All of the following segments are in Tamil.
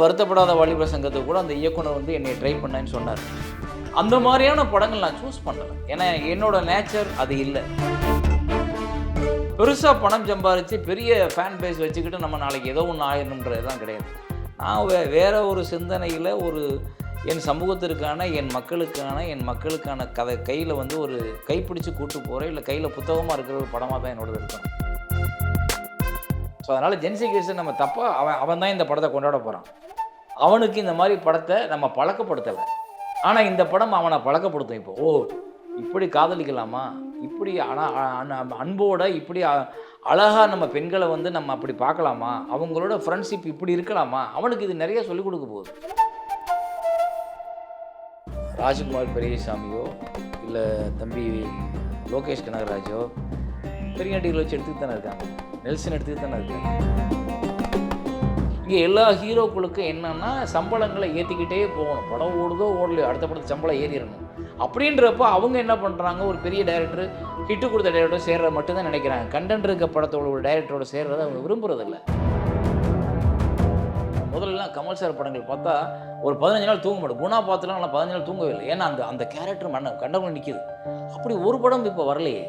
வருத்தப்படாத வாலிபர் சங்கத்துக்கு கூட அந்த இயக்குனர் வந்து என்னை ட்ரை பண்ணேன்னு சொன்னார். அந்த மாதிரியான படங்கள் நான் சூஸ் பண்ணல. ஏன்னா என்னோட நேச்சர் அது இல்லை. பெருசாக பணம் சம்பாரித்து பெரிய ஃபேன் பேஸ் வச்சுக்கிட்டு நம்ம நாளைக்கு ஏதோ ஒன்று ஆயிடணுன்றதுலாம் கிடையாது. நான் வேற ஒரு சிந்தனையில் என் சமூகத்திற்கான என் மக்களுக்கான கதை கையில் வந்து ஒரு கைப்பிடிச்சு கூட்டு போகிறேன், இல்லை கையில் புத்தகமாக இருக்கிற ஒரு படமாக தான் என்னோடது இருக்கும். ஸோ அதனால் ஜென்சி கேஸை நம்ம தப்பாக அவன் தான் இந்த படத்தை கொண்டாட போகிறான். அவனுக்கு இந்த மாதிரி படத்தை நம்ம பழக்கப்படுத்தலை. ஆனால் இந்த படம் அவனை பழக்கப்படுத்தும். இப்போ இப்படி காதலிக்கலாமா, இப்படி அன்போட இப்படி அழகாக நம்ம பெண்களை வந்து நம்ம அப்படி பார்க்கலாமா, அவங்களோட ஃப்ரெண்ட்ஷிப் இப்படி இருக்கலாமா, அவனுக்கு இது நிறைய சொல்லிக் கொடுக்க போகுது. ராஜ்குமார் பெரியசாமியோ இல்லை தம்பி லோகேஷ் கனகராஜோ பெரிய நடிகர்கள் வச்சு எடுத்துக்கிட்டு தானே இருக்காங்க, நெல்சன் எடுத்துக்கிட்டு தானே இருக்காங்க. இங்கே எல்லா ஹீரோக்களுக்கும் என்னென்னா சம்பளங்களை ஏற்றிக்கிட்டே போகணும். படம் ஓடுதோ ஓடலையோ அடுத்த படத்து சம்பளம் ஏறிடணும். அப்படின்றப்போ அவங்க என்ன பண்ணுறாங்க, ஒரு பெரிய டைரக்டர் ஹிட்டு கொடுத்த டைரக்டர் சேர்றத மட்டும்தான் நினைக்கிறாங்க. கண்டென்ட் இருக்க படத்தோட ஒரு டைரக்டரோட சேர்றதை அவங்க விரும்புறதில்ல. முதல்லலாம் கமல் சார் படங்கள் பார்த்தா ஒரு 15 நாள் தூங்க மாட்டோம். குணா பார்த்துலாம் நான் 15 நாள் தூங்கவே இல்லை. ஏன்னா அந்த கேரக்டர் கண்டவங்க நிற்கிது. அப்படி ஒரு படம் இப்போ வரலையே.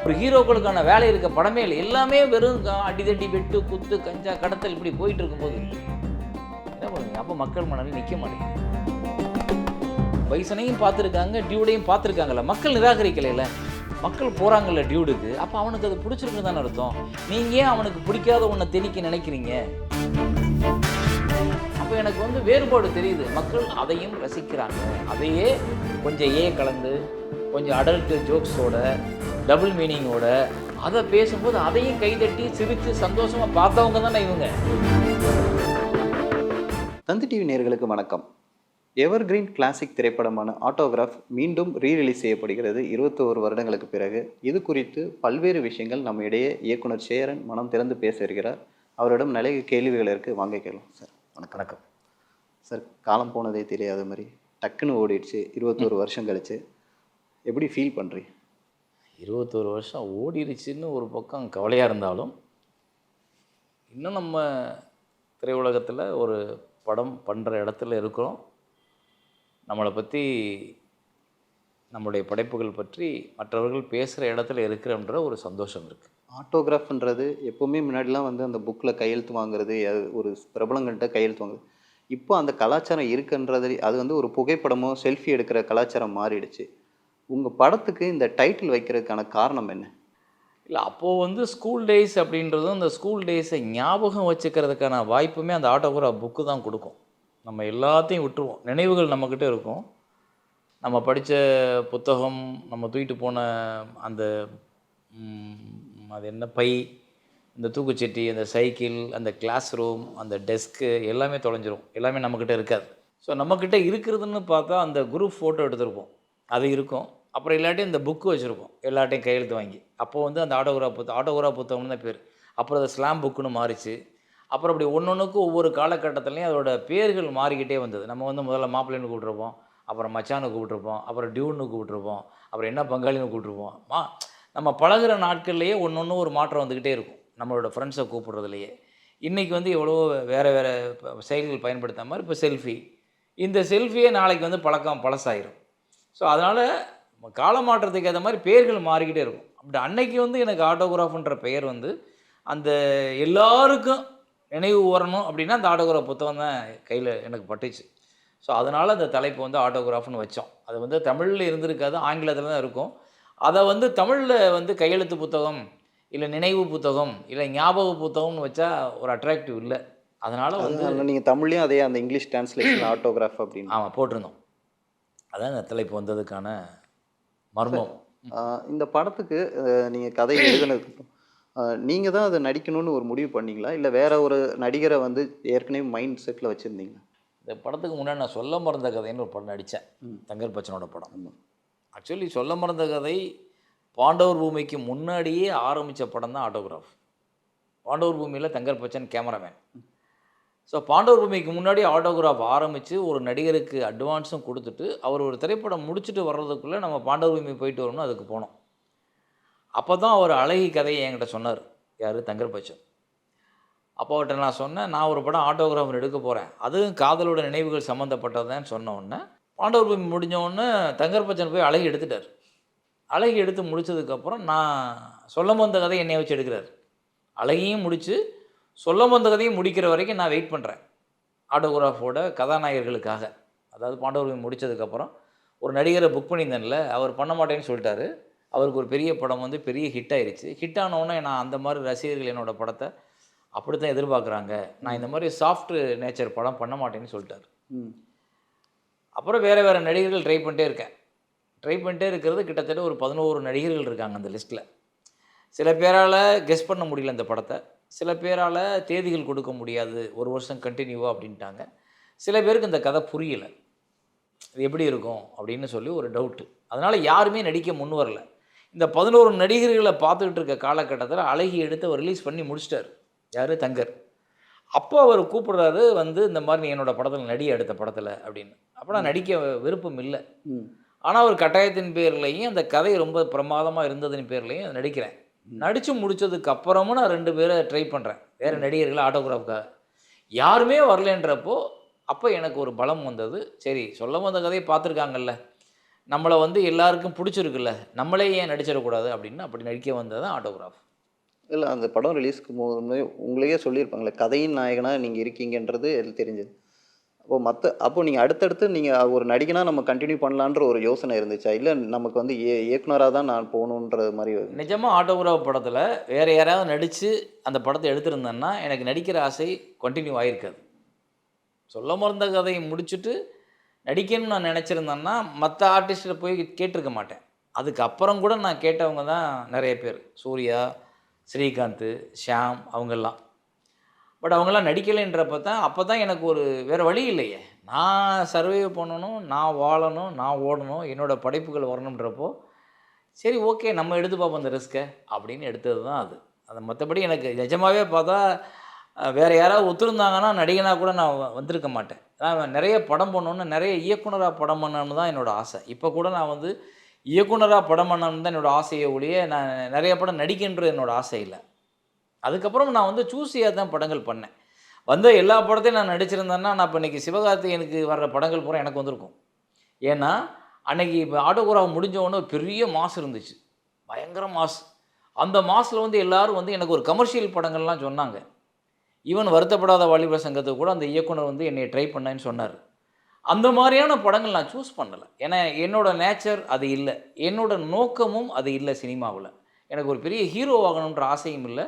ஒரு ஹீரோக்களுக்கான வேலை இருக்க படமே இல்லை. எல்லாமே வெறும் அடிதடி வெட்டு குத்து கஞ்சா கடத்தல் இப்படி போயிட்டு இருக்கும்போது என்ன பண்ணுங்க? அப்போ மக்கள் மனதில் நிற்க மாட்டேங்குது. பைசனையும் பார்த்துருக்காங்க, டியூடையும் பார்த்துருக்காங்கல்ல, மக்கள் நிராகரிக்கலையில. மக்கள் போகிறாங்கல்ல டியூடுக்கு, அப்போ அவனுக்கு அது பிடிச்சிருக்கு தானே அர்த்தம். நீங்கள் ஏன் அவனுக்கு பிடிக்காத ஒன்றை திணிக்க நினைக்கிறீங்க? அப்போ எனக்கு வந்து வேறுபாடு தெரியுது. மக்கள் அதையும் ரசிக்கிறாங்க. அதையே கொஞ்சம் கலந்து கொஞ்சம் அடல்ட் ஜோக்ஸோட டபுள் மீனிங்கோட அதை பேசும்போது அதையும் கைதட்டி சிரித்து சந்தோஷமாக பார்த்தவங்க தானே இவங்க. தந்தி டிவி நேயர்களுக்கு வணக்கம். எவர் கிரீன் கிளாசிக் திரைப்படமான ஆட்டோகிராஃப் மீண்டும் ரீரிலீஸ் செய்யப்படுகிறது 21 வருடங்களுக்கு பிறகு. இது குறித்து பல்வேறு விஷயங்கள் நம்ம இடையே இயக்குனர் சேரன் மனம் திறந்து பேச இருக்கிறார். அவரிடம் நிறைய கேள்விகள் இருக்குது, வாங்க கேட்கலாம். சார் வணக்கம். வணக்கம் சார். காலம் போனதே தெரியாத மாதிரி டக்குன்னு ஓடிடுச்சு. 21 வருஷம் கழிச்சு எப்படி ஃபீல் பண்ணுறீங்க? 21 வருஷம் ஓடிடுச்சுன்னு ஒரு பக்கம் கவலையாக இருந்தாலும், இன்னும் நம்ம திரையுலகத்தில் ஒரு படம் பண்ணுற இடத்துல இருக்கிறோம். நம்மளை பற்றி, நம்மளுடைய படைப்புகள் பற்றி மற்றவர்கள் பேசுகிற இடத்துல இருக்கிறன்ற ஒரு சந்தோஷம் இருக்குது. ஆட்டோகிராஃப்ன்றது எப்போவுமே முன்னாடிலாம் வந்து அந்த புக்கில் கையெழுத்து வாங்குறது, ஒரு பிரபலங்கள்கிட்ட கையெழுத்து வாங்குறது. இப்போ அந்த கலாச்சாரம் இருக்குன்றது, அது வந்து ஒரு புகைப்படமோ செல்ஃபி எடுக்கிற கலாச்சாரம் மாறிடுச்சு. உங்கள் படத்துக்கு இந்த டைட்டில் வைக்கிறதுக்கான காரணம் என்ன? இல்லை, அப்போது வந்து ஸ்கூல் டேஸ் அப்படின்றதும், இந்த ஸ்கூல் டேஸை ஞாபகம் வச்சுக்கிறதுக்கான வாய்ப்புமே அந்த ஆட்டோகிராஃப் புக்கு தான் கொடுக்கும். நம்ம எல்லாத்தையும் விட்டுருவோம். நினைவுகள் நம்மக்கிட்ட இருக்கும். நம்ம படித்த புத்தகம், நம்ம தூக்கிட்டு போன அந்த அது என்ன பை, இந்த தூக்குச்சட்டி, அந்த சைக்கிள், அந்த கிளாஸ் ரூம், அந்த டெஸ்க்கு எல்லாமே தொலைஞ்சிரும். எல்லாமே நம்மக்கிட்ட இருக்காது. ஸோ நம்மக்கிட்ட இருக்கிறதுன்னு பார்த்தா அந்த குரூப் ஃபோட்டோ எடுத்துருப்போம், அது இருக்கும். அப்புறம் இல்லாட்டி இந்த புக்கு வச்சுருப்போம், எல்லாட்டையும் கையெழுத்து வாங்கி. அப்போது வந்து அந்த ஆட்டோகிராஃப் புத்தகம்னு தான் பேர். அப்புறம் அது ஸ்லாம் புக்குன்னு மாறிச்சு. அப்புறம் அப்படி ஒவ்வொன்றுக்கும் ஒவ்வொரு காலகட்டத்துலேயும் அதோட பேர்கள் மாறிக்கிட்டே வந்தது. நம்ம வந்து முதல்ல மாப்பிள்ளைன்னு கூப்பிட்ருப்போம், அப்புறம் மச்சான்னு கூப்பிட்ருப்போம், அப்புறம் டியூன்னு கூப்பிட்ருப்போம், அப்புறம் என்ன பங்காளின்னு கூப்பிட்ருப்போம். நம்ம பழகிற நாட்கள்லேயே ஒன்று ஒரு மாற்றம் வந்துக்கிட்டே இருக்கும் நம்மளோட ஃப்ரெண்ட்ஸை கூப்பிட்றதுலையே. இன்றைக்கி வந்து எவ்வளோ வேறு செயல்கள் பயன்படுத்த மாதிரி இப்போ செல்ஃபி. இந்த செல்ஃபியே நாளைக்கு வந்து பழசாயிரும். ஸோ அதனால் கால மாற்றத்துக்கு ஏற்ற மாதிரி பெயர்கள் மாறிக்கிட்டே இருக்கும். அப்படி அன்னைக்கு வந்து எனக்கு ஆட்டோகிராஃப்ன்ற பெயர் வந்து அந்த எல்லாருக்கும் நினைவு வரணும் அப்படின்னா அந்த ஆட்டோகிராஃப் புத்தகம் தான் கையில் எனக்கு பட்டுச்சு. ஸோ அதனால் அந்த தலைப்பு வந்து ஆட்டோகிராஃப்னு வச்சோம். அது வந்து தமிழில் இருந்திருக்காது, ஆங்கிலத்தில் தான் இருக்கும். அதை வந்து தமிழில் வந்து கையெழுத்து புத்தகம், இல்லை நினைவு புத்தகம், இல்லை ஞாபக புத்தகம்னு வச்சா ஒரு அட்ராக்டிவ் இல்லை. அதனால் வந்து நீங்கள் தமிழ்லேயும் அதே அந்த இங்கிலீஷ் டிரான்ஸ்லேஷன் ஆட்டோகிராஃப் அப்படின்னு ஆமாம் போட்டிருந்தோம். அதான் இந்த தலைப்பு வந்ததுக்கான மர்மம். இந்த படத்துக்கு நீங்கள் கதை எழுதுனதுக்கு நீங்கள் தான் அதை நடிக்கணும்னு ஒரு முடிவு பண்ணிங்களா, இல்லை வேற ஒரு நடிகரை வந்து ஏற்கனவே மைண்ட் செட்டில் வச்சுருந்தீங்களா? இந்த படத்துக்கு முன்னாடி நான் சொல்ல மறந்த கதைன்னு ஒரு படம் நடித்தேன், தங்கர் பச்சனோட படம். ஆக்சுவலி சொல்ல மறந்த கதை பாண்டவர் பூமிக்கு முன்னாடியே ஆரம்பித்த படம் தான் ஆட்டோகிராஃப். பாண்டவர் பூமியில் தங்கர் பச்சன் கேமராமேன். ஸோ பாண்டவர் பூமிக்கு முன்னாடி ஆட்டோகிராஃப் ஆரம்பித்து ஒரு நடிகருக்கு அட்வான்ஸும் கொடுத்துட்டு அவர் ஒரு திரைப்படம் முடிச்சுட்டு வர்றதுக்குள்ளே நம்ம பாண்டவர் பூமி போயிட்டு வரணும்னு அதுக்கு போனோம். அப்போ தான் அவர் அழகி கதையை என்கிட்ட சொன்னார். யார்? தங்கர் பச்சன். அப்பாவிட்ட நான் சொன்னேன், நான் ஒரு படம் ஆட்டோகிராஃபர் எடுக்க போகிறேன், அதுவும் காதலோட நினைவுகள் சம்மந்தப்பட்டதுன்னு சொன்ன உடனே, பாண்டவர் பூமி முடிஞ்ச உடனே தங்கர் பச்சன் போய் அழகி எடுத்துட்டார். அழகி எடுத்து முடிச்சதுக்கப்புறம் நான் சொல்ல வந்த கதையை என்னைய வச்சு எடுக்கிறார். அழகியும் முடித்து சொல்ல வந்த கதையும் முடிக்கிற வரைக்கும் நான் வெயிட் பண்ணுறேன் ஆட்டோகிராஃபோட கதாநாயகர்களுக்காக. அதாவது பாண்டவர் பூமி முடித்ததுக்கப்புறம் ஒரு நடிகரை புக் பண்ணியிருந்தேன்ல, அவர் பண்ண மாட்டேன்னு சொல்லிட்டாரு. அவருக்கு ஒரு பெரிய படம் வந்து பெரிய ஹிட் ஆயிடுச்சு. ஹிட் ஆனவுடனே நான் அந்த மாதிரி ரசிகர்கள் என்னோடய படத்தை அப்படி தான் எதிர்பார்க்குறாங்க, நான் இந்த மாதிரி சாஃப்ட் நேச்சர் படம் பண்ண மாட்டேன்னு சொல்லிட்டாரு. அப்புறம் வேறு வேறு நடிகர்கள் ட்ரை பண்ணிட்டே இருக்கேன். ட்ரை பண்ணிட்டே இருக்கிறது கிட்டத்தட்ட ஒரு 11 நடிகர்கள் இருக்காங்க அந்த லிஸ்ட்டில். சில பேரால் கெஸ் பண்ண முடியல இந்த படத்தை, சில பேரால் தேதிகள் கொடுக்க முடியாது, ஒரு வருஷம் கண்டினியூவா அப்படின்ட்டாங்க. சில பேருக்கு இந்த கதை புரியலை, இது எப்படி இருக்கும் அப்படின்னு சொல்லி ஒரு டவுட்டு. அதனால் யாருமே நடிக்க முன் வரல. இந்த 11 நடிகர்களை பார்த்துக்கிட்டு இருக்க காலகட்டத்தில் அழகி எடுத்து அவர் ரிலீஸ் பண்ணி முடிச்சிட்டார். யார்? தங்கர். அப்போ அவர் கூப்பிடுறாரு வந்து, இந்த மாதிரி நீ என்னோடய படத்தில் நடி, அடுத்த படத்தில் அப்படின்னு. அப்போ நான் நடிக்க விருப்பம் இல்லை. ஆனால் ஒரு கட்டாயத்தின் பேர்லையும் அந்த கதை ரொம்ப பிரமாதமாக இருந்ததின் பேர்லையும் நடிக்கிறேன். நடித்து முடித்ததுக்கு அப்புறமும் நான் 2 பேரை ட்ரை பண்ணுறேன், வேறு நடிகர்களை ஆட்டோகிராஃப்காக. யாருமே வரலன்றப்போ அப்போ எனக்கு ஒரு பலம் வந்தது. சரி, சொல்ல வந்த கதையை பார்த்துருக்காங்கல்ல, நம்மளை வந்து எல்லாருக்கும் பிடிச்சிருக்குல்ல, நம்மளே ஏன் நடிச்சிடக்கூடாது அப்படின்னு அப்படி நடிக்க வந்தது தான் ஆட்டோகிராஃப். இல்லை, அந்த படம் ரிலீஸ்க்கு போது உங்களையே சொல்லியிருப்பாங்களே கதையின் நாயகனாக நீங்கள் இருக்கீங்கன்றது எது தெரிஞ்சது. அப்போ நீங்கள் அடுத்தடுத்து நீங்கள் ஒரு நடிகனாக நம்ம கண்டினியூ பண்ணலான்ற ஒரு யோசனை இருந்துச்சா, இல்லை நமக்கு வந்து இயக்குனராக தான் நான் போகணுன்ற மாதிரி? நிஜமாக ஆட்டோகிராஃப் படத்தில் வேறு யாராவது நடித்து அந்த படத்தை எடுத்திருந்தேன்னா எனக்கு நடிக்கிற ஆசை கண்டினியூ ஆகிருக்காது. சொல்ல மறந்த கதையை முடிச்சுட்டு நடிக்கணும்னு நான் நினச்சிருந்தேன்னா மற்ற ஆர்டிஸ்ட்டை போய் கேட்டிருக்க மாட்டேன். அதுக்கப்புறம் கூட நான் கேட்டவங்க தான் நிறைய பேர், சூர்யா, ஸ்ரீகாந்த், ஷியாம், அவங்கெல்லாம். பட் அவங்கெல்லாம் நடிக்கலைன்றப்ப தான், அப்போ தான் எனக்கு ஒரு வேறு வழி இல்லையே, நான் சர்வைவ் பண்ணணும், நான் வாழணும், நான் ஓடணும், என்னோடய படைப்புகள் வரணுன்றப்போ சரி ஓகே நம்ம எடுத்து பார்ப்போம் அந்த ரிஸ்க்கை அப்படின்னு எடுத்தது தான் அது. அது மற்றபடி எனக்கு நிஜமாகவே பார்த்தா வேறு யாராவது ஒத்துருந்தாங்கன்னா நடிகனாக கூட நான் வந்திருக்க மாட்டேன். நான் நிறைய படம் பண்ணணுன்னு, நிறைய இயக்குனராக படம் பண்ணணுன்னு தான் என்னோடய ஆசை. இப்போ கூட நான் வந்து இயக்குனராக படம் பண்ணணுன்னு தான் என்னோடய ஆசையை ஒழிய நான் நிறைய படம் நடிக்கின்ற என்னோடய ஆசை இல்லை. அதுக்கப்புறம் நான் வந்து சூஸியாக தான் படங்கள் பண்ணேன். வந்த எல்லா படத்தையும் நான் நடிச்சிருந்தேன்னா நான் இப்போ இன்றைக்கி சிவகார்த்திகேயனுக்கு வர்ற படங்கள் பூரா எனக்கு வந்திருக்கும். ஏன்னா அன்றைக்கி இப்போ ஆட்டோகிராஃப் முடிஞ்ச உடனே ஒரு பெரிய மாஸ் இருந்துச்சு, பயங்கர மாஸ். அந்த மாஸில் வந்து எல்லோரும் வந்து எனக்கு ஒரு கமர்ஷியல் படங்கள்லாம் சொன்னாங்க. ஈவன் வருத்தப்படாத வாலிபர் சங்கத்துக்கு கூட அந்த இயக்குனர் வந்து என்னை ட்ரை பண்ணேன்னு சொன்னார். அந்த மாதிரியான படங்கள் நான் சூஸ் பண்ணலை. ஏன்னா என்னோடய நேச்சர் அது இல்லை, என்னோடய நோக்கமும் அது இல்லை. சினிமாவில் எனக்கு ஒரு பெரிய ஹீரோ ஆகணுன்ற ஆசையும் இல்லை.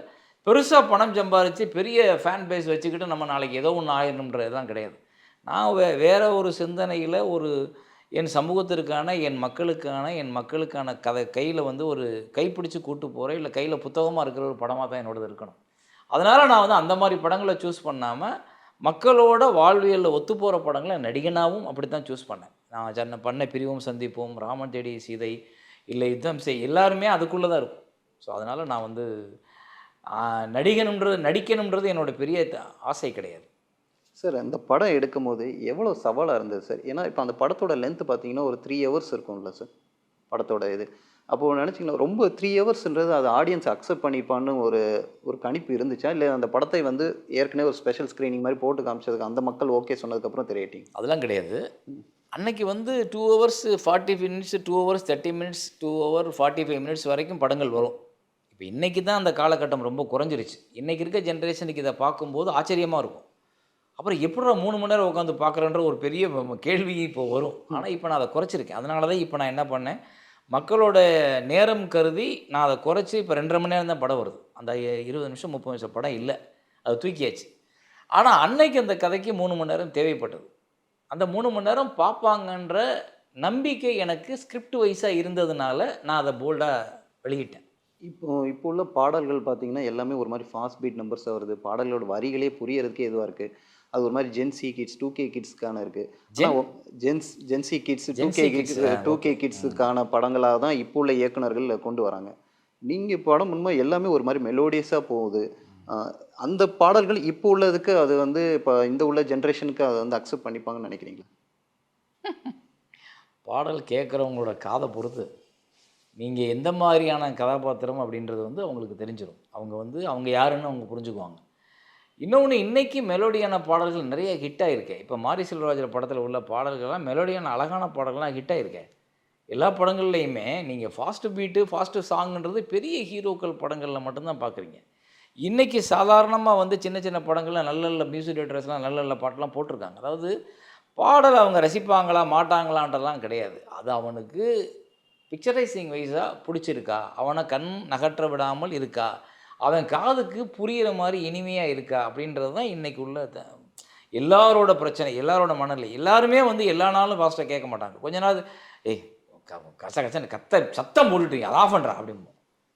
பெருசாக பணம் சம்பாரித்து பெரிய ஃபேன் பேஸ் வச்சுக்கிட்டு நம்ம நாளைக்கு ஏதோ ஒன்று ஆயிடணுன்றதுலாம் கிடையாது. நான் வேறு ஒரு சிந்தனையில் ஒரு என் சமூகத்திற்கான, என் மக்களுக்கான கதை கையில் வந்து ஒரு கைப்பிடிச்சு கூட்டு போகிறேன், இல்லை கையில் புத்தகமாக இருக்கிற ஒரு படமாக தான் என்னோடது இருக்கணும். அதனால் நான் வந்து அந்த மாதிரி படங்களை சூஸ் பண்ணாமல் மக்களோட வாழ்வியலில் ஒத்து போகிற படங்களை நடிகனாகவும் அப்படி தான் சூஸ் பண்ணேன். நான் பண்ண பிரிவும் சந்திப்போம், ராமன் தேடி சீதை, இல்லை யுத்தம் செய், எல்லாருமே அதுக்குள்ளே தான் இருக்கும். ஸோ அதனால் நான் வந்து நடிக்கணுன்றது என்னோடய பெரிய ஆசை கிடையாது. சார், அந்த படம் எடுக்கும்போது எவ்வளோ சவாலாக இருந்தது சார்? ஏன்னா இப்போ அந்த படத்தோட லென்த் பார்த்தீங்கன்னா ஒரு 3 ஹவர்ஸ் இருக்கும்ல சார் படத்தோட இது. அப்போது நினச்சிங்கன்னா ரொம்ப 3 ஹவர்ஸ்ன்றது அது ஆடியன்ஸ் அக்செப்ட் பண்ணிப்பான்னு ஒரு கணிப்பு இருந்துச்சா, இல்லை அந்த படத்தை வந்து ஏற்கனவே ஒரு ஸ்பெஷல் ஸ்க்ரீனிங் மாதிரி போட்டு காமிச்சதுக்கு அந்த மக்கள் ஓகே சொன்னதுக்கப்புறம் திரையிட்டீங்க? அதெல்லாம் கிடையாது. அன்னைக்கு வந்து 2 hours 45 minutes, 2 hours 30 minutes, 2 hour 45 minutes வரைக்கும் படங்கள் வரும். இப்போ இன்றைக்கி தான் அந்த காலகட்டம் ரொம்ப குறைஞ்சிருச்சு. இன்றைக்கி இருக்க ஜென்ரேஷனுக்கு இதை பார்க்கும்போது ஆச்சரியமாக இருக்கும். அப்புறம் எப்படிடா 3 மணி நேரம் உட்காந்து பார்க்குறேன்ற ஒரு பெரிய கேள்வி இப்போ வரும். ஆனால் இப்போ நான் அதை குறைச்சிருக்கேன். அதனால தான் இப்போ நான் என்ன பண்ணேன், மக்களோட நேரம் கருதி நான் அதை குறைச்சி இப்போ 2.5 மணி நேரம் தான் படம் வருது. அந்த 20 நிமிஷம் 30 நிமிஷம் படம் இல்லை, அது தூக்கியாச்சு. ஆனால் அன்னைக்கு அந்த கதைக்கு 3 மணி நேரம் தேவைப்பட்டது. அந்த 3 மணி நேரம் பார்ப்பாங்கன்ற நம்பிக்கை எனக்கு ஸ்கிரிப்ட் வைஸாக இருந்ததுனால நான் அதை போல்டாக வெளியிட்டேன். இப்போ உள்ள பாடல்கள் பார்த்தீங்கன்னா எல்லாமே ஒரு மாதிரி ஃபாஸ்ட் பீட் நம்பர்ஸாக வருது. பாடல்களோட வரிகளே புரியறதுக்கே இதுவாக இருக்குது. அது ஒரு மாதிரி ஜென்சி கிட்ஸ் 2K கிட்ஸ்க்கான இருக்குது. ஜென்சி கிட்ஸ் 2K கிட்ஸுக்கான படங்களாக தான் இப்போ உள்ள இயக்குனர்கள் கொண்டு வராங்க. நீங்கள் படம் உண்மை எல்லாமே ஒரு மாதிரி மெலோடியஸாக போகுது. அந்த பாடல்கள் இப்போ உள்ளதுக்கு அது வந்து இப்போ இந்த உள்ள ஜென்ரேஷனுக்கு அதை வந்து அக்செப்ட் பண்ணிப்பாங்கன்னு நினைக்கிறீங்களா? பாடல் கேட்குறவங்களோட காதை பொறுத்து நீங்கள் எந்த மாதிரியான கதாபாத்திரம் அப்படின்றது வந்து அவங்களுக்கு தெரிஞ்சிடும். அவங்க யாருன்னு அவங்க புரிஞ்சுக்குவாங்க. இன்னொன்று இன்னைக்கு மெலோடியான பாடல்கள் நிறைய ஹிட் ஆகிருக்கேன். இப்போ மாரி செல்வராஜர் படத்தில் உள்ள பாடல்கள்லாம் மெலோடியான அழகான பாடல்கள்லாம் ஹிட் ஆகிருக்கேன். எல்லா படங்கள்லையுமே நீங்கள் ஃபாஸ்ட்டு பீட்டு ஃபாஸ்ட்டு சாங்குன்றது பெரிய ஹீரோக்கள் படங்களில் மட்டும்தான் பார்க்குறீங்க. இன்றைக்கி சாதாரணமாக வந்து சின்ன சின்ன படங்களில் நல்ல நல்ல மியூசிக் டைரக்டர்ஸ்லாம் நல்ல நல்ல பாட்டெலாம் போட்டிருக்காங்க. அதாவது பாடல் அவங்க ரசிப்பாங்களா மாட்டாங்களான்றலாம் கிடையாது. அது அவனுக்கு பிக்சரைசிங் வைஸாக பிடிச்சிருக்கா, அவனை கண் நகற்ற விடாமல் இருக்கா, அவன் காதுக்கு புரிகிற மாதிரி இனிமையாக இருக்கா அப்படின்றது தான் இன்றைக்கி உள்ள எல்லாரோட பிரச்சனை, எல்லாரோட மனநிலை. எல்லாருமே வந்து எல்லா நாளும் ஃபாஸ்ட்டாக கேட்க மாட்டாங்க. கொஞ்ச நாள் ஏய் கச்சன்னு சத்தம் போட்டுட்டீங்க அதை ஆஃப் பண்ணுறா அப்படிம்போம்.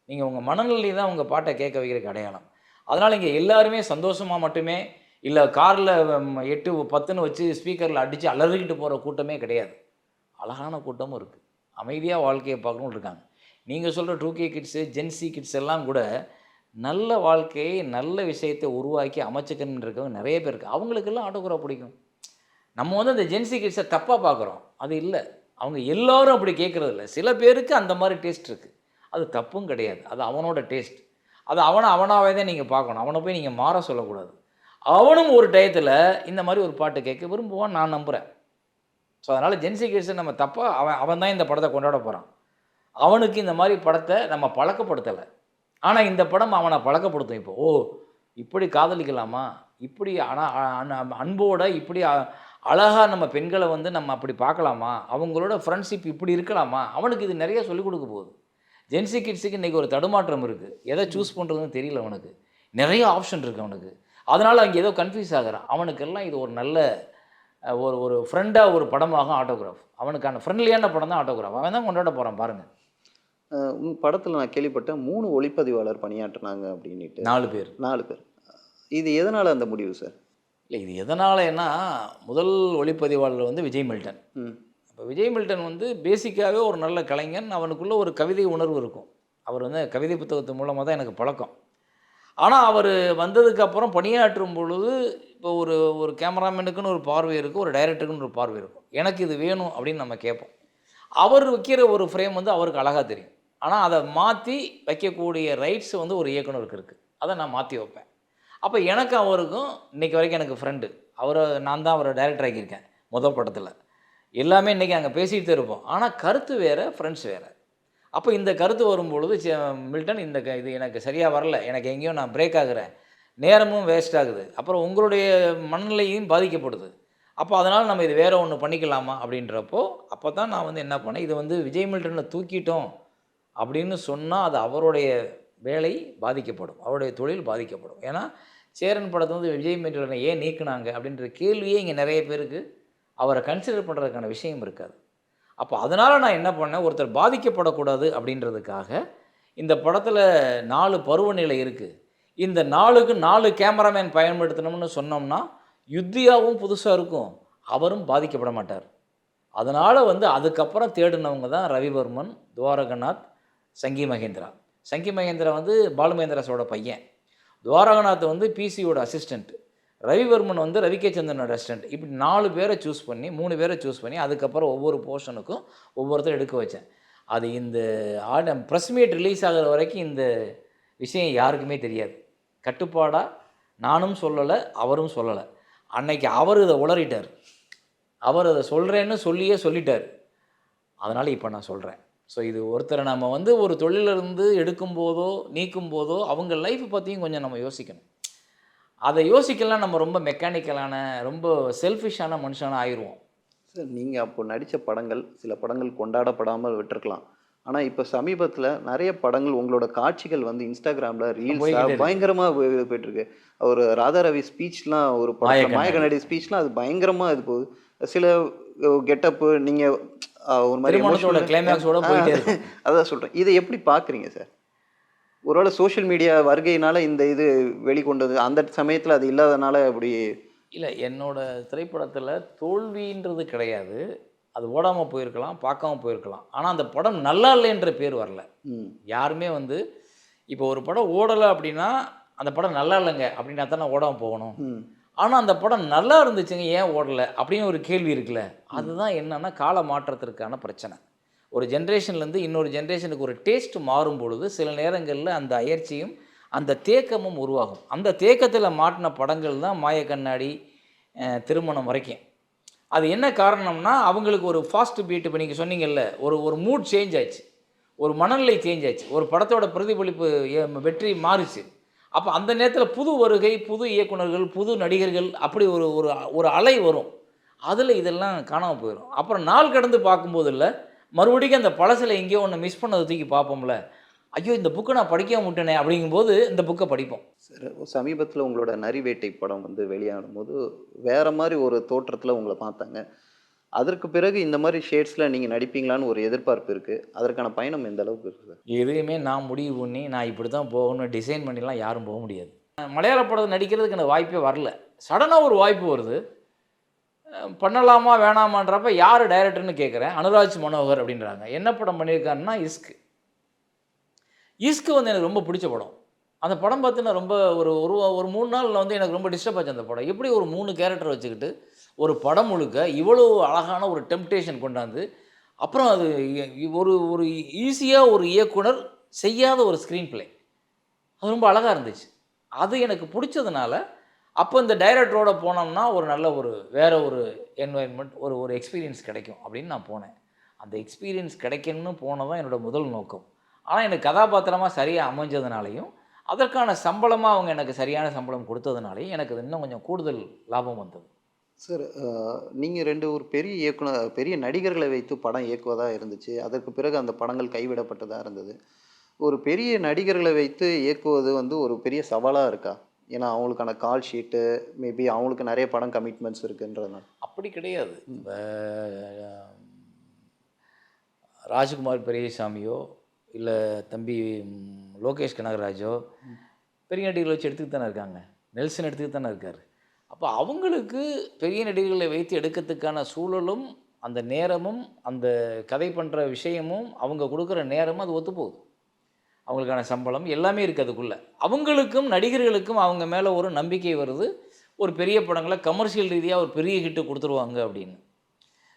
நீங்கள் உங்கள் மனநிலை தான் உங்கள் பாட்டை கேட்க வைக்கிறதுக்கு அடையாளம். அதனால் இங்கே எல்லாருமே சந்தோஷமாக மட்டுமே இல்லை காரில் 8 10ன்னு வச்சு ஸ்பீக்கரில் அடித்து அலறிக்கிட்டு போகிற கூட்டமே கிடையாது. அழகான கூட்டமும் இருக்குது. அமைதியாக வாழ்க்கையை பார்க்கணுன்னு இருக்காங்க. நீங்கள் சொல்கிற 2K கிட்ஸு ஜென்சி கிட்ஸ் எல்லாம் கூட நல்ல வாழ்க்கையை நல்ல விஷயத்தை உருவாக்கி அமைச்சுக்கணுன்னு இருக்கவங்க நிறைய பேர் இருக்குது. அவங்களுக்கெல்லாம் ஆட்டோகிராஃப் பிடிக்கும். நம்ம வந்து அந்த ஜென்சி கிட்ஸை தப்பாக பார்க்குறோம். அது இல்லை, அவங்க எல்லோரும் அப்படி கேட்குறது இல்லை. சில பேருக்கு அந்த மாதிரி டேஸ்ட் இருக்குது. அது தப்பும் கிடையாது. அது அவனோட டேஸ்ட். அது அவனாகவே தான் நீங்கள் பார்க்கணும். அவனை போய் நீங்கள் மாற சொல்லக்கூடாது. அவனும் ஒரு டயத்தில் இந்த மாதிரி ஒரு பாட்டு கேட்க விரும்புவான், நான் நம்புகிறேன். ஸோ அதனால் ஜென்சி கிட்ஸை நம்ம தப்பாக அவன் தான் இந்த படத்தை கொண்டாட போகிறான். அவனுக்கு இந்த மாதிரி படத்தை நம்ம பழக்கப்படுத்தலை. ஆனால் இந்த படம் அவனை பழக்கப்படுத்தும். இப்போ இப்படி காதலிக்கலாமா, இப்படி ஆனால் அன்போட இப்படி அழகாக நம்ம பெண்களை வந்து நம்ம அப்படி பார்க்கலாமா, அவங்களோட ஃப்ரெண்ட்ஷிப் இப்படி இருக்கலாமா, அவனுக்கு இது நிறைய சொல்லிக் கொடுக்க போகுது. ஜென்சி கிட்ஸுக்கு இன்றைக்கி ஒரு தடுமாற்றம் இருக்குது. எதை சூஸ் பண்ணுறதுன்னு தெரியல அவனுக்கு. நிறைய ஆப்ஷன் இருக்குது அவனுக்கு. அதனால் அங்கே ஏதோ கன்ஃபியூஸ் ஆகிறான். அவனுக்கெல்லாம் இது ஒரு நல்ல ஒரு ஃப்ரெண்டாக ஒரு படமாகும் ஆட்டோகிராஃப். அவனுக்கான ஃப்ரெண்ட்லியான படம் தான் ஆட்டோகிராஃப். அவன் தான் கொண்டாட போகிறான் பாருங்கள். உங்கள் படத்தில் நான் கேள்விப்பட்டேன் 3 ஒளிப்பதிவாளர் பணியாற்றினாங்க அப்படின்ட்டு. 4 பேர். இது எதனால் அந்த முடிவு சார்? இல்லை, இது எதனாலன்னா முதல் ஒளிப்பதிவாளர் வந்து விஜய் மில்டன். இப்போ விஜய் மில்டன் வந்து பேசிக்காகவே ஒரு நல்ல கலைஞன். அவனுக்குள்ளே ஒரு கவிதை உணர்வு இருக்கும். அவர் வந்து கவிதை புத்தகத்து மூலமாக தான் எனக்கு பழக்கம். ஆனால் அவர் வந்ததுக்கப்புறம் பணியாற்றும் பொழுது இப்போ ஒரு கேமராமேனுக்குன்னு ஒரு பார்வை இருக்குது, ஒரு டைரக்டருக்குன்னு ஒரு பார்வை இருக்கும். எனக்கு இது வேணும் அப்படின்னு நம்ம கேட்போம். அவர் வைக்கிற ஒரு ஃப்ரேம் வந்து அவருக்கு அழகாக தெரியும். ஆனால் அதை மாற்றி வைக்கக்கூடிய ரைட்ஸ் வந்து ஒரு இயக்குனருக்கு இருக்குது. அதை நான் மாற்றி வைப்பேன். அப்போ எனக்கு அவருக்கும் இன்றைக்கி வரைக்கும் எனக்கு ஃப்ரெண்டு. நான் தான் அவரை டைரக்டர் ஆக்கியிருக்கேன் முதல் படத்தில். எல்லாமே இன்றைக்கி அங்கே பேசிகிட்டு இருப்போம். ஆனால் கருத்து வேறு, ஃப்ரெண்ட்ஸ் வேறு. அப்போ இந்த கருத்து வரும்பொழுது மில்டன் இது எனக்கு சரியாக வரல, எனக்கு எங்கேயோ நான் பிரேக் ஆகுறேன், நேரமும் வேஸ்ட் ஆகுது, அப்புறம் உங்களுடைய மனநிலையும் பாதிக்கப்படுது. அப்போ அதனால் நம்ம இது வேறு ஒன்று பண்ணிக்கலாமா அப்படின்றப்போ அப்போ தான் நான் வந்து என்ன பண்ணேன், இது வந்து விஜய் மில்டனை தூக்கிட்டோம் அப்படின்னு சொன்னால் அது அவருடைய வேலை பாதிக்கப்படும், அவருடைய தொழில் பாதிக்கப்படும். ஏன்னா சேரன் படத்தை வந்து விஜய் மில்டனை ஏன் நீக்குனாங்க அப்படின்ற கேள்வியே இங்கே நிறைய பேருக்கு அவரை கன்சிடர் பண்ணுறதுக்கான விஷயம் இருக்காது. அப்போ அதனால் நான் என்ன பண்ணேன், ஒருத்தர் பாதிக்கப்படக்கூடாது அப்படின்றதுக்காக இந்த படத்தில் 4 பருவநிலை இருக்குது. இந்த 4க்கு 4 கேமராமேன் பயன்படுத்தணும்னு சொன்னோம்னா யுத்தியாவும் புதுசாக இருக்கும், அவரும் பாதிக்கப்பட மாட்டார். அதனால் வந்து அதுக்கப்புறம் தேடினவங்க தான் ரவிவர்மன், துவாரகநாத், சங்கி மகேந்திரா. சங்கி மகேந்திரா வந்து பாலு மகேந்திராஸோட பையன், துவாரகநாத் வந்து பிசியோட அசிஸ்டண்ட், ரவிவர்மன் வந்து ரவிகே சந்திரனோட அசிஸ்டண்ட். இப்படி 4 பேரை சூஸ் பண்ணி 3 பேரை சூஸ் பண்ணி அதுக்கப்புறம் ஒவ்வொரு போர்ஷனுக்கும் ஒவ்வொருத்தரும் எடுக்க வச்சேன். அது இந்த ப்ரெஸ் மீட் ரிலீஸ் ஆகிற வரைக்கும் இந்த விஷயம் யாருக்குமே தெரியாது. கட்டுப்பாடாக நானும் சொல்லலை, அவரும் சொல்லலை. அன்னைக்கு அவர் இதை உளறிட்டார், அவர் அதை சொல்கிறேன்னு சொல்லிட்டார். அதனால் இப்போ நான் சொல்கிறேன். ஸோ இது ஒருத்தரை நம்ம வந்து ஒரு தொழிலிருந்து எடுக்கும்போதோ நீக்கும் போதோ அவங்க லைஃப் பற்றியும் கொஞ்சம் நம்ம யோசிக்கணும். அதை யோசிக்கலாம், நம்ம ரொம்ப மெக்கானிக்கலான ரொம்ப செல்ஃபிஷான மனுஷனாக ஆயிடுவோம். சார் நீங்கள் அப்போ நடித்த படங்கள் சில படங்கள் கொண்டாடப்படாமல் விட்டுருக்கலாம். ஆனால் இப்போ சமீபத்தில் நிறைய படங்கள் உங்களோட காட்சிகள் வந்து இன்ஸ்டாகிராமில் ரீல்ஸாக பயங்கரமாக போயிட்டுருக்கு. ஒரு ராதா ரவி ஸ்பீச்லாம், ஒரு படம் மாயக்கண்ணாடி ஸ்பீச்லாம் அது பயங்கரமாக இது போகுது. சில கெட்டப்பு நீங்கள் ஒரு மாதிரி அதான் சொல்கிறேன். இதை எப்படி பார்க்குறீங்க சார்? ஒருவேளை சோஷியல் மீடியா வருகையினால் இந்த இது வெளிக்கொண்டது, அந்த சமயத்தில் அது இல்லாதனால அப்படி இல்லை. என்னோடய திரைப்படத்தில் தோல்வின்றது கிடையாது. அது ஓடாமல் போயிருக்கலாம், பார்க்காம போயிருக்கலாம். ஆனால் அந்த படம் நல்லா இல்லைன்ற பேர் வரல. யாருமே வந்து இப்போ ஒரு படம் ஓடலை அப்படின்னா அந்த படம் நல்லா இல்லைங்க அப்படின்னா தானே ஓடாமல் போகணும். ஆனால் அந்த படம் நல்லா இருந்துச்சுங்க ஏன் ஓடலை அப்படின்னு ஒரு கேள்வி இருக்குல்ல. அதுதான் என்னென்னா கால மாற்றத்திற்கான பிரச்சனை. ஒரு ஜென்ரேஷன்லேருந்து இன்னொரு ஜென்ரேஷனுக்கு ஒரு டேஸ்ட் மாறும் பொழுது சில நேரங்களில் அந்த அயற்சியும் அந்த தேக்கமும் உருவாகும். அந்த தேக்கத்தில் மாட்டின படங்கள் தான் மாய கண்ணாடி, திருமணம் வரைக்கும். அது என்ன காரணம்னா, அவங்களுக்கு ஒரு ஃபாஸ்ட் பீட் இப்போ நீங்க சொன்னீங்கல்ல, ஒரு ஒரு மூட் சேஞ்ச் ஆச்சு. ஒரு மனநிலை சேஞ்ச் ஆச்சு. ஒரு படத்தோட பிரதிபலிப்பு வெற்றி மாறுச்சு. அப்ப அந்த நேரத்தில புது வருகை, புது இயக்குனர்கள், புது நடிகர்கள் அப்படி ஒரு ஒரு ஒரு அலை வரும். அதில இதெல்லாம் காணாம போயிரும். அப்புறம் நாள் கடந்து பார்க்கும்போதுல்ல, மறுபடியும் அந்த பழசுல எங்கேயோ ஒண்ணு மிஸ் பண்ணத தூக்கி பார்ப்போம்ல. ஐயோ! இந்த புக்க நான் படிக்காம விட்டேனே அப்படிங்கும்போது இந்த புக்க படிப்போம். சார், சமீபத்தில உங்களோட நரிவேட்டை படம் வந்து வெளியாகும்போது, வேற மாரி ஒரு தோற்றத்தில உங்கள பார்த்தாங்க. அதற்கு பிறகு இந்த மாரி ஷேட்ஸ்ல நீங்க நடிப்பீங்களான்னு ஒரு எதிர்பார்ப்பு இருக்கு. அதற்கான பயணம் எந்த அளவுக்கு இருக்கு சார்? எதையுமே நான் முடிவு பண்ணி, நான் இப்படி தான் போகணும்னு டிசைன் பண்ணிலாம் யாரும் போ முடியாது. மலையாள படம் நடிக்கிறதுக்கு எனக்கு வாய்ப்பே வரல. சடனா ஒரு வாய்ப்பு வருது. பண்ணலாமா வேணாமான்றப்ப யாரு டைரக்டர்ன்னு கேட்குறேன். அனுராஜ் மனோகர் அப்படின்றாங்க. என்ன படம் பண்ணியிருக்காருன்னா இஸ்க். இஸ்க் வந்து எனக்கு ரொம்ப பிடிச்ச படம். அந்த படம் பார்த்தீங்கன்னா ரொம்ப ஒரு ஒரு ஒரு 3 நாள்ல வந்து எனக்கு ரொம்ப டிஸ்டர்ப் ஆச்சு அந்த படம். எப்படி ஒரு 3 கேரக்டர் வச்சுக்கிட்டு, ஒரு படம் முழுக்க இவ்வளோ அழகான ஒரு டெம்ப்டேஷன் கொண்டாந்து, அப்புறம் அது ஒரு ஒரு ஈஸியா ஒரு இயக்குனர் செய்யாத ஒரு ஸ்க்ரீன் பிளே. அது ரொம்ப அழகா இருந்துச்சு. அது எனக்கு புடிச்சதுனால, அப்போ இந்த டைரக்டரோட போனோம்னா, ஒரு நல்ல ஒரு வேற ஒரு என்வைரன்மென்ட், ஒரு ஒரு எக்ஸ்பீரியன்ஸ் கிடைக்கும் அப்படின்னு நான் போனேன். அந்த எக்ஸ்பீரியன்ஸ் கிடைக்கணும்னு போனது தான் என்னோட முதல் நோக்கம். ஆனா, எனக்கு கதாபாத்திரமா சரியா அமைஞ்சதுனாலயும், அதற்கான சம்பளமா அவங்க எனக்கு சரியான சம்பளம் குடுத்ததுனாலயும், எனக்கு அது இன்னும் கொஞ்சம் கூடுதல் லாபம் வந்தது. சார், நீங்க 2 ஒரு பெரிய பெரிய நடிகர்களை வைத்து படம் இயக்குவதா இருந்துச்சு. அதற்கு பிறகு அந்த படங்கள் கைவிடப்பட்டதா இருந்தது. ஒரு பெரிய நடிகர்களை வைத்து இயக்குவது வந்து ஒரு பெரிய சவாலா இருக்கா? ஏன்னா, அவங்களுக்கான கால் ஷீட்டு, மேபி அவங்களுக்கு நெறைய படம் கமிட்மெண்ட்ஸ் இருக்குன்றதுனால. அப்படி கிடையாது. இப்ப ராஜ்குமார் பெரியசாமியோ, இல்ல தம்பி லோகேஷ் கனகராஜோ, பெரிய நடிகர்கள வச்சு எடுத்துக்கிட்டு தானே இருக்காங்க. நெல்சன் எடுத்துக்கிட்டு தானே இருக்காரு. அப்ப அவங்களுக்கு பெரிய நடிகர்களை வைத்து எடுக்கிறதுக்கான சூழலும், அந்த நேரமும், அந்த கதை பண்ற விஷயமும், அவங்க குடுக்குற நேரமும் அது ஒத்துப்போகுது. அவங்களுக்கான சம்பளம் எல்லாமே இருக்கு அதுக்குள்ள. அவங்களுக்கும் நடிகர்களுக்கும் அவங்க மேல ஒரு நம்பிக்கை வருது. ஒரு பெரிய படங்கள கமர்ஷியல் ரீதியா ஒரு பெரிய ஹிட் குடுத்துருவாங்க அப்படின்னு.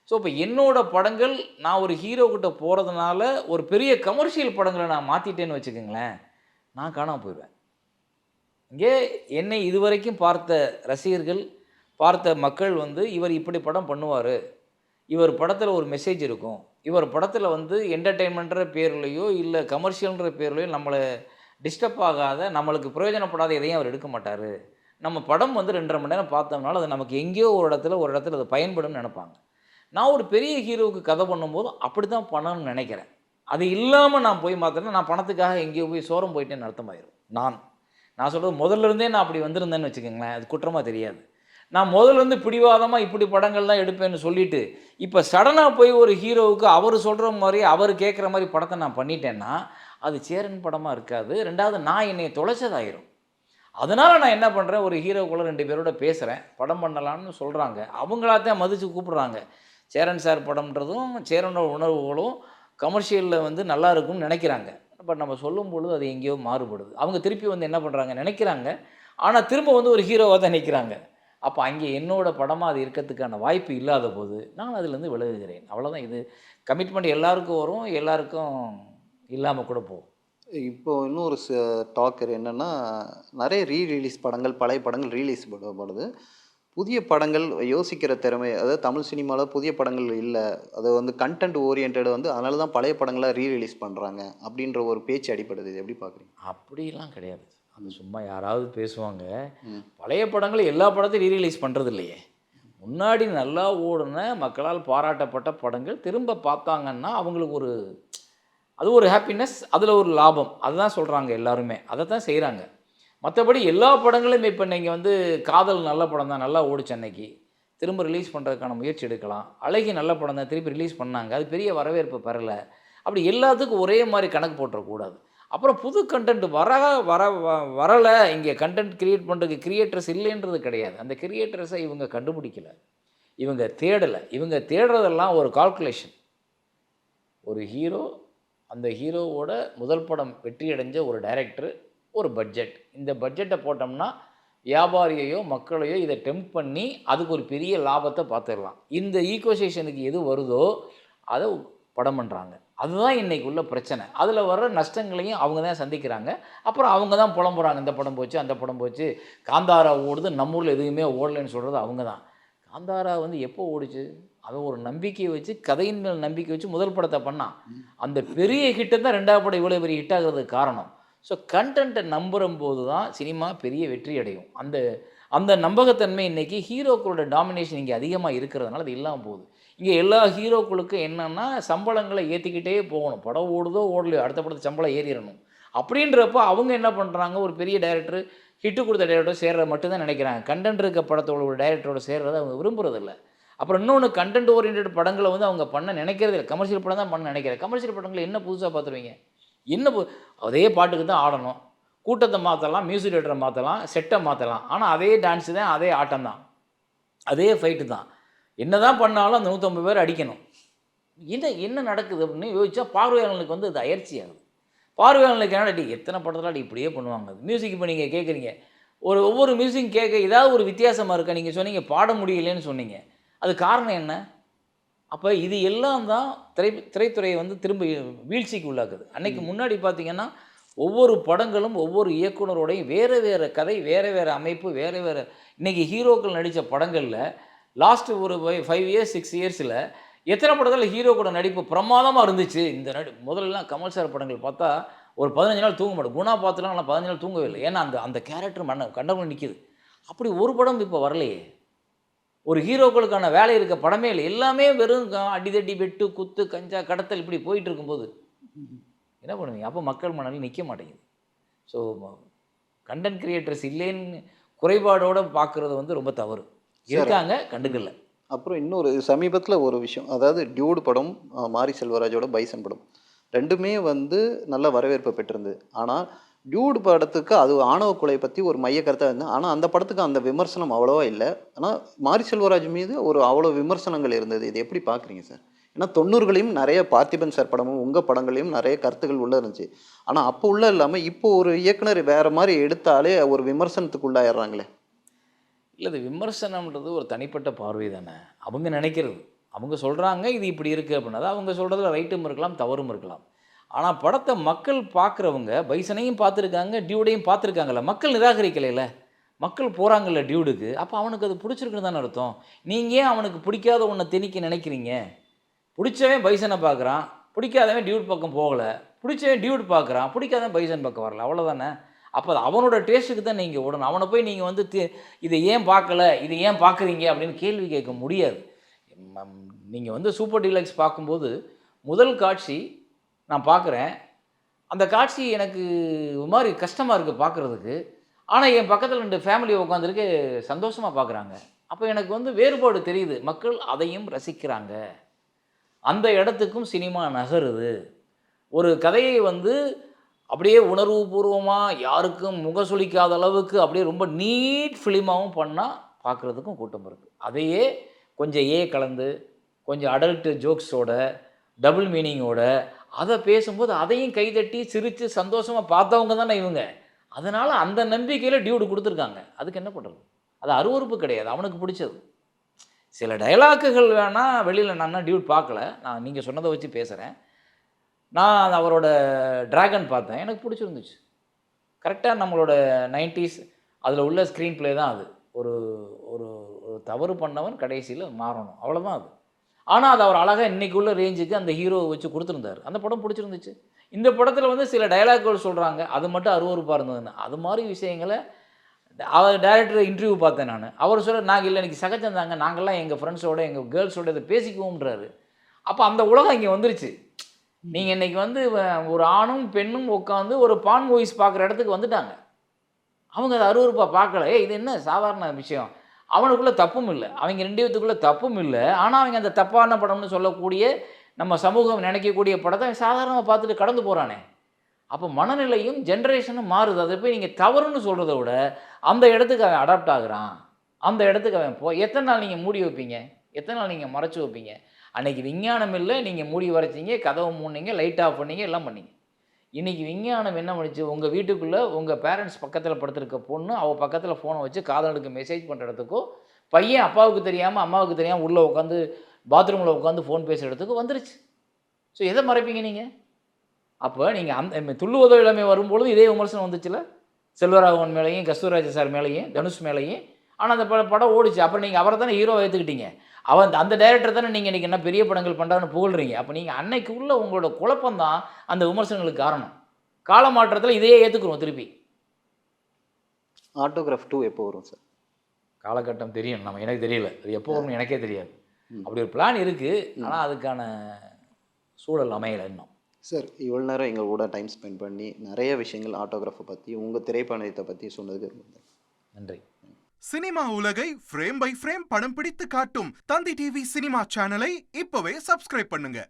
ஸோ, இப்ப என்னோட படங்கள் நான் ஒரு ஹீரோ கிட்ட போறதுனால, ஒரு பெரிய கமர்ஷியல் படங்கள நான் மாத்திட்டேன்னு வச்சுக்கங்களேன், நான் காணாம போயிருவேன். இங்கே என்னை இதுவரைக்கும் பார்த்த ரசிகர்கள், பார்த்த மக்கள் வந்து, இவர் இப்படி படம் பண்ணுவாரு. இவர் படத்துல ஒரு மெசேஜ் இருக்கும். இவர் படத்துல வந்து என்டர்டெயின்மெண்ட்ன்ற பேர்லயோ, இல்ல கமர்ஷியல்ன்ற பேர்லயோ நம்மள டிஸ்டர்ப் ஆகாத, நம்மளுக்கு பிரயோஜனப்படாத எதையும் அவர் எடுக்க மாட்டாரு. நம்ம படம் வந்து 2 1/2 மணி நேரம் பார்த்தோம்னால, அது நமக்கு எங்கேயோ ஒரு இடத்துல அது பயன்படும்னு நெனைப்பாங்க. நான் ஒரு பெரிய ஹீரோவுக்கு கதை பண்ணும்போது அப்படித்தான் பண்ணணும்னு நெனைக்கிறேன். அது இல்லாம நான் போய் மாத்தேன்னா, நான் பணத்துக்காக எங்கேயோ போய் சோரம் போயிட்டேன்னு அர்த்தமாயிரும். நான் சொல்றது முதல்ல இருந்தே நான் அப்படி வந்திருந்தேன்னு வச்சுக்கங்களேன், அது குற்றமா தெரியாது. நான் முதல்ல இருந்து பிடிவாதமா இப்படி படங்கள் தான் எடுப்பேன்னு சொல்லிட்டு, இப்ப சடனா போய் ஒரு ஹீரோவுக்கு அவரு சொல்ற மாரி, அவரு கேட்கிற மாரி படத்த நான் பண்ணிட்டேன்னா, அது சேரன் படமா இருக்காது. 2வது நான் என்னைய தொலைச்சதாயிரும். அதனால நான் என்ன பண்றேன், ஒரு ஹீரோக்குள்ள 2 பேரோட பேசுறேன். படம் பண்ணலாம்னு சொல்றாங்க. அவங்களா தான் மதிச்சு கூப்பிடுறாங்க. சேரன் சார் படம்ன்றதும், சேரனோட உணர்வுகளும் கமர்ஷியல்ல வந்து நல்லா இருக்கும்னு நெனைக்கிறாங்க. பட் நம்ம சொல்லும்பொழுது அது எங்கேயோ மாறுபடுது. அவங்க திருப்பி வந்து என்ன பண்றாங்க, நெனைக்கிறாங்க. ஆனா திரும்ப வந்து ஒரு ஹீரோவா தான் நிக்கிறாங்க. அப்ப அங்கே என்னோட படமா அது இருக்கறதுக்கான வாய்ப்பு இல்லாத போது, நான் அதிலிருந்து விலகுகிறேன். அவ்வளோதான் இது. கமிட்மெண்ட் எல்லாருக்கும் வரும், எல்லாருக்கும் இல்லாம கூட போகும். இப்போ இன்னொரு டாக்கர் என்னன்னா, நெறைய ரிலீஸ் படங்கள், பழைய படங்கள் ரிலீஸ் பண்ணப்படுது. புதிய படங்கள் யோசிக்கிற திறமை, அதாவது தமிழ் சினிமால புதிய படங்கள் இல்ல. அது வந்து கன்டென்ட் ஓரியன்டட் வந்து அதனால தான் பழைய படங்கள ரிலீஸ் பண்றாங்க. அப்படின்ற ஒரு பேச்சு அடிபடுது. இத எப்படி பார்க்குறீங்க? அப்படிலாம் கிடையாது. அது சும்மா யாராவது பேசுவாங்க. ம். பழைய படங்கள் எல்லா படத்தையும் ரிலீஸ் பண்றது இல்லையே. முன்னாடி நல்லா ஓடுன, மக்களால் பாராட்டப்பட்ட படங்கள் திரும்ப பார்த்தாங்கன்னா, அவங்களுக்கு ஒரு அது ஒரு ஹேப்பினஸ், அதில ஒரு லாபம். அதுதான் சொல்றாங்க எல்லாருமே. அதத்தான் செய்றாங்க. மத்தபடி எல்லா படங்களும் இப்ப நீங்க வந்து காதல் நல்ல படம் தான், நல்லா ஓடுச்சு அன்னைக்கு. திரும்ப ரிலீஸ் பண்றதுக்கான முயற்சி எடுக்கலாம். அழகி நல்ல படம் தான், திருப்பி ரிலீஸ் பண்ணாங்க. அது பெரிய வரவேற்பு பெறல. அப்படி எல்லாத்துக்கும் ஒரே மாரி கணக்கு போட்டுறக்கூடாது. அப்புறம் புது கன்டென்ட் வரல, இங்க கன்டென்ட் கிரியேட் பண்றதுக்கு கிரியேட்டர்ஸ் இல்லைன்றது கிடையாது. அந்த கிரியேட்டர்ஸ இவங்க கண்டுபிடிக்கல. இவங்க தேடல. இவங்க தேடுறதெல்லாம் ஒரு கால்குலேஷன். ஒரு ஹீரோ, அந்த ஹீரோவோட முதல் படம் வெற்றி அடைஞ்ச ஒரு டைரக்டர், ஒரு பட்ஜெட். இந்த பட்ஜெட்ட போட்டோம்னா, வியாபாரியையோ, மக்களையோ இத டெம்ப்ட் பண்ணி, அதுக்கு ஒரு பெரிய லாபத்த பார்த்துரலாம். இந்த ஈக்குவசேஷனுக்கு எது வருதோ, அத படம் பண்ணுறாங்க. அதுதான் இன்றைக்கி உள்ள பிரச்சனை. அதில் வர்ற நஷ்டங்களையும் அவங்க தான் சந்திக்கிறாங்க. அப்புறம் அவங்க தான் புலம்புறாங்க, இந்த படம் போச்சு, அந்த படம் போச்சு, காந்தாரா ஓடுது, நம்ம ஊரில் எதுவுமே ஓடலைன்னு சொல்கிறது அவங்க தான். காந்தாரா வந்து எப்போ ஓடுச்சு? அவன் ஒரு நம்பிக்கையை வச்சு, கதையின் மேல் நம்பிக்கை வச்சு முதல் படத்தை பண்ணான். அந்த பெரிய ஹிட்டு தான் 2வது படம் இவ்வளோ பெரிய ஹிட் ஆகிறதுக்கு காரணம். ஸோ கன்டென்ட்டை நம்பும்போது தான் சினிமா பெரிய வெற்றி அடையும். அந்த அந்த நம்பகத்தன்மை இன்றைக்கி ஹீரோக்களோட டாமினேஷன் இங்கே அதிகமாக இருக்கிறதுனால அது இல்லாமல் போகுது. இங்கே எல்லா ஹீரோக்களுக்கும் என்னென்னா சம்பளங்களை ஏற்றிக்கிட்டே போகணும். படம் ஓடுதோ ஓடலையோ அடுத்த படத்துக்கு சம்பளம் ஏறிடணும். அப்படின்றப்போ அவங்க என்ன பண்ணுறாங்க, ஒரு பெரிய டைரக்டர் ஹிட்டு கொடுத்த டைரக்டர் சேர்ற மட்டும் தான் நினைக்கிறாங்க. கண்டென்ட் இருக்க படத்தோட ஒரு டைரக்டரோட சேர்றதை அவங்க விரும்புறதில்ல. அப்புறம் இன்னொன்று, கண்டென்ட் ஓரியன்டட் படங்களை வந்து அவங்க பண்ண நினைக்கிறதே இல்லை. கமர்ஷியல் படம் தான் பண்ண நினைக்கிறேன். கமர்ஷியல் படங்களை என்ன புதுசாக பார்த்துருவீங்க? என்ன அதே பாட்டுக்கு தான் ஆடணும். கூட்டத்தை மாற்றலாம், மியூசிக் டேரக்டரை மாற்றலாம், செட்டை மாற்றலாம். ஆனால் அதே டான்ஸு தான், அதே ஆட்டம் தான், அதே ஃபைட்டு தான். என்ன தான் பண்ணாலும் அந்த 150 பேர் அடிக்கணும். என்ன நடக்குது அப்படின்னு யோசிச்சா பார்வையாளர்களுக்கு வந்து அது அயற்சி ஆகுது. பார்வையாளர்களுக்கு என்னடா எத்தனை படத்தில் இப்படியே பண்ணுவாங்க. மியூசிக் இப்போ நீங்கள் கேட்குறீங்க, ஒவ்வொரு மியூசிக் கேட்க ஏதாவது ஒரு வித்தியாசமாக இருக்கா? நீங்கள் சொன்னீங்க பாட முடியலைன்னு சொன்னீங்க. அது காரணம் என்ன? அப்போ இது எல்லாம் தான் திரைத்துறையை வந்து திரும்ப வீழ்ச்சிக்கு உள்ளாக்குது. அன்னைக்கு முன்னாடி பார்த்தீங்கன்னா ஒவ்வொரு படங்களும் ஒவ்வொரு இயக்குனரோடையும் வேறு வேறு கதை, வேறு வேறு அமைப்பு, வேறு வேறு. இன்றைக்கி ஹீரோக்கள் நடித்த படங்களில் லாஸ்ட்டு ஒரு 5 இயர்ஸ் 6 இயர்ஸில் எத்தனை படத்தில் ஹீரோக்களோட நடிப்பு பிரமாதமாக இருந்துச்சு. இந்த முதல்லலாம் கமல் சார் படங்கள் பார்த்தா ஒரு 15 நாள் தூங்க மாட்டோம். குணா பார்த்துலாம் நான் 15 நாள் தூங்கவே இல்லை. ஏன்னா அந்த கேரக்டர் கண்டவங்க நிற்கிது. அப்படி ஒரு படம் இப்போ வரலையே. ஒரு ஹீரோக்களுக்கான வேலை இருக்க படமே இல்லை. எல்லாமே வெறும் அடிதடி, வெட்டு, குத்து, கஞ்சா, கடத்தல் இப்படி போயிட்டு இருக்கும்போது என்ன பண்ணுவீங்க? அப்போ மக்கள் மனதில் நிற்க மாட்டேங்குது. ஸோ கண்டென்ட் கிரியேட்டர்ஸ் இல்லைன்னு குறைபாடோடு பார்க்குறது வந்து ரொம்ப தவறு. இருக்காங்க, கண்டுக்கல. அப்புறம் இன்னொரு சமீபத்தில் ஒரு விஷயம், அதாவது டியூடு படம், மாரி செல்வராஜோட பைசன் படம், ரெண்டுமே வந்து நல்ல வரவேற்பு பெற்றிருந்தது. ஆனால் டியூடு படத்துக்கு அது ஆணவ கொலை பற்றி ஒரு மைய கருத்தாக இருந்தது. ஆனால் அந்த படத்துக்கு அந்த விமர்சனம் அவ்வளோவா இல்லை. ஆனால் மாரி செல்வராஜ் மீது ஒரு அவ்வளோ விமர்சனங்கள் இருந்தது. இது எப்படி பார்க்குறீங்க சார்? ஏன்னா 90களையும் நிறைய பார்த்திபன் சார் படமும் உங்கள் படங்களையும் நிறைய கருத்துக்கள் உள்ளே இருந்துச்சு. ஆனால் அப்போ உள்ள இல்லாமல் இப்போ ஒரு இயக்குனர் வேறு மாதிரி எடுத்தாலே ஒரு விமர்சனத்துக்கு உள்ளாயிடுறாங்களே. இல்லை, இது விமர்சனம்ன்றது ஒரு தனிப்பட்ட பார்வை தானே. அவங்க நினைக்கிறது, அவங்க சொல்கிறாங்க இது இப்படி இருக்குது அப்படின்னா அவங்க சொல்கிறதுல ரைட்டும் இருக்கலாம், தவறும் இருக்கலாம். ஆனால் படத்தை மக்கள் பார்க்குறவங்க பைசனையும் பார்த்துருக்காங்க, டியூடையும் பார்த்துருக்காங்கல்ல. மக்கள் நிராகரிக்கலையில, மக்கள் போகிறாங்கல்ல டியூடுக்கு. அப்போ அவனுக்கு அது பிடிச்சிருக்குன்னு தானே அர்த்தம். நீங்கள் ஏன் அவனுக்கு பிடிக்காத ஒன்றை திணிக்க நினைக்கிறீங்க? பிடிச்சவன் பைசனை பார்க்குறான், பிடிக்காதவன் டியூட் பக்கம் போகலை. பிடிச்சவன் டியூட் பார்க்குறான், பிடிக்காதவன் பைசன் பக்கம் வரல. அவ்வளோதானே. அப்போ அவனோட டேஸ்ட்டுக்கு தான் நீங்கள் விடணும். அவனை போய் நீங்கள் வந்து இதை ஏன் பார்க்கல, இதை ஏன் பார்க்குறீங்க அப்படின்னு கேள்வி கேட்க முடியாது. நீங்கள் வந்து சூப்பர் டீலக்ஸ் பார்க்கும்போது முதல் காட்சி நான் பார்க்குறேன். அந்த காட்சி எனக்கு ஒரு மாதிரி கஷ்டமாக இருக்குது பார்க்குறதுக்கு. ஆனால் என் பக்கத்தில் 2 ஃபேமிலி உட்காந்துருக்கு, சந்தோஷமாக பார்க்குறாங்க. அப்போ எனக்கு வந்து வேறுபாடு தெரியுது. மக்கள் அதையும் ரசிக்கிறாங்க. அந்த இடத்துக்கும் சினிமா நகருது. ஒரு கதையை வந்து அப்படியே உணர்வுபூர்வமாக யாருக்கும் முகசுளிக்காத அளவுக்கு அப்படியே ரொம்ப நீட் ஃபிலிமாகவும் பண்ணால் பார்க்குறதுக்கும் கூட்டம் இருக்குது. அதையே கொஞ்சம் கலந்து, கொஞ்சம் அடல்ட் ஜோக்ஸோட, டபுள் மீனிங்கோட அதை பேசும்போது அதையும் கைதட்டி சிரித்து சந்தோஷமாக பார்த்தவங்க தானே இவங்க. அதனால் அந்த நம்பிக்கையில் டியூடு கொடுத்துருக்காங்க. அதுக்கு என்ன பண்ணுறது? அது அருவருப்பு கிடையாது, அவனுக்கு பிடிச்சது. சில டைலாக்குகள் வேணால் வெளியில் நான் டியூட் பார்க்கல, நான் நீங்கள் சொன்னதை வச்சு பேசுகிறேன். நான் அவரோட டிராகன் பார்த்தேன், எனக்கு பிடிச்சிருந்துச்சு. கரெக்டாக நம்மளோட 90s அதில் உள்ள ஸ்க்ரீன் ப்ளே தான் அது. ஒரு ஒரு தவறு பண்ணவன் கடைசியில் மாறணும், அவ்வளோதான் அது. ஆனால் அது அவர் அழகாக இன்றைக்கி உள்ள ரேஞ்சுக்கு அந்த ஹீரோவை வச்சு கொடுத்துருந்தார். அந்த படம் பிடிச்சிருந்துச்சு. இந்த படத்தில் வந்து சில டைலாக்குகள் சொல்கிறாங்க, அது மட்டும் அருவருப்பாக இருந்ததுன்னு. அது மாதிரி விஷயங்களை அவர் டைரக்டர் இன்டர்வியூ பார்த்தேன் நான். அவர் சொல்ல, நாங்கள் இல்லை இன்றைக்கி சகஜம் தாங்க, நாங்கள்லாம் எங்கள் ஃப்ரெண்ட்ஸோட எங்கள் கேர்ள்ஸோட இதை பேசிக்குவோம்ன்றாரு. அப்போ அந்த உலகம் இங்கே வந்துருச்சு. நீங்கள் இன்றைக்கி வந்து ஒரு ஆணும் பெண்ணும் உட்காந்து ஒரு பான் மூவிஸ் பார்க்குற இடத்துக்கு வந்துட்டாங்க. அவங்க அதை அருவருப்பாக பார்க்கல. இது என்ன சாதாரண விஷயம். அவனுக்குள்ளே தப்பும் இல்லை, அவங்க 2 பேத்துக்குள்ளே தப்பும் இல்லை. ஆனால் அவங்க அந்த தப்பான படம்னு சொல்லக்கூடிய நம்ம சமூகம் நினைக்கக்கூடிய படத்தை சாதாரணமாக பார்த்துட்டு கடந்து போகிறானே. அப்போ மனநிலையும் ஜென்ரேஷனும் மாறுது. அதை போய் நீங்கள் தவறுன்னு சொல்கிறத விட அந்த இடத்துக்கு அவன் அடாப்ட் ஆகுறான். அந்த இடத்துக்கு அவன் எத்தனை நாள் நீங்கள் மூடி வைப்பீங்க? எத்தனை நாள் நீங்கள் மறைச்சி வைப்பீங்க? அன்றைக்கி விஞ்ஞானம் இல்லை, நீங்கள் மூடி வரைச்சிங்க, கதவை மூடினீங்க, லைட் ஆஃப் பண்ணீங்க, எல்லாம் பண்ணீங்க. இன்றைக்கி விஞ்ஞானம் என்ன பண்ணிச்சு? உங்கள் வீட்டுக்குள்ளே உங்கள் பேரண்ட்ஸ் பக்கத்தில் படுத்துருக்க பொண்ணு அவள் பக்கத்தில் ஃபோனை வச்சு காதலுக்கு மெசேஜ் பண்ணுற இடத்துக்கோ, பையன் அப்பாவுக்கு தெரியாமல் அம்மாவுக்கு தெரியாமல் உள்ளே உட்காந்து பாத்ரூமில் உட்காந்து ஃபோன் பேசுகிற இடத்துக்கு வந்துருச்சு. ஸோ எதை மறைப்பீங்க நீங்கள்? அப்போ நீங்கள் அந்த துள்ளுவதோ இளமை வரும்பொழுது இதே விமர்சனம் வந்துச்சுல, செல்வராகவன் மேலேயும், கஸ்தூராஜ் சார் மேலேயும், தனுஷ் மேலேயும். ஆனால் அந்த படம் ஓடிச்சு. அப்புறம் நீங்கள் அவரை தானே ஹீரோவை ஏற்றுக்கிட்டீங்க. அந்த டைரக்டர் தானே நீங்கள் இன்றைக்கி என்ன பெரிய படங்கள் பண்ணுறான்னு புகழ்றீங்க. அப்போ நீங்கள் அன்னைக்கு உள்ள உங்களோட குழப்பம் தான் அந்த விமர்சனங்களுக்கு காரணம். காலமாற்றத்தில் இதையே ஏற்றுக்குறோம் திருப்பி. ஆட்டோகிராஃப் 2 எப்போ வரும் சார்? காலகட்டம் தெரியும், எனக்கு தெரியல. அது எப்போ வரும்னு எனக்கே தெரியாது. அப்படி ஒரு பிளான் இருக்குது, ஆனால் அதுக்கான சூழல் அமையலை இன்னும். சார், இவ்வளோ நேரம் எங்கள் கூட டைம் ஸ்பெண்ட் பண்ணி நிறைய விஷயங்கள் ஆட்டோகிராஃபை பற்றி, உங்கள் திரைப்பயணத்தை பற்றி சொன்னதுக்கு நன்றி. சினிமா உலகை ஃப்ரேம் பை ஃப்ரேம் படம் பிடித்து காட்டும் தந்தி டிவி சினிமா சேனலை இப்பவே சப்ஸ்கிரைப் பண்ணுங்க.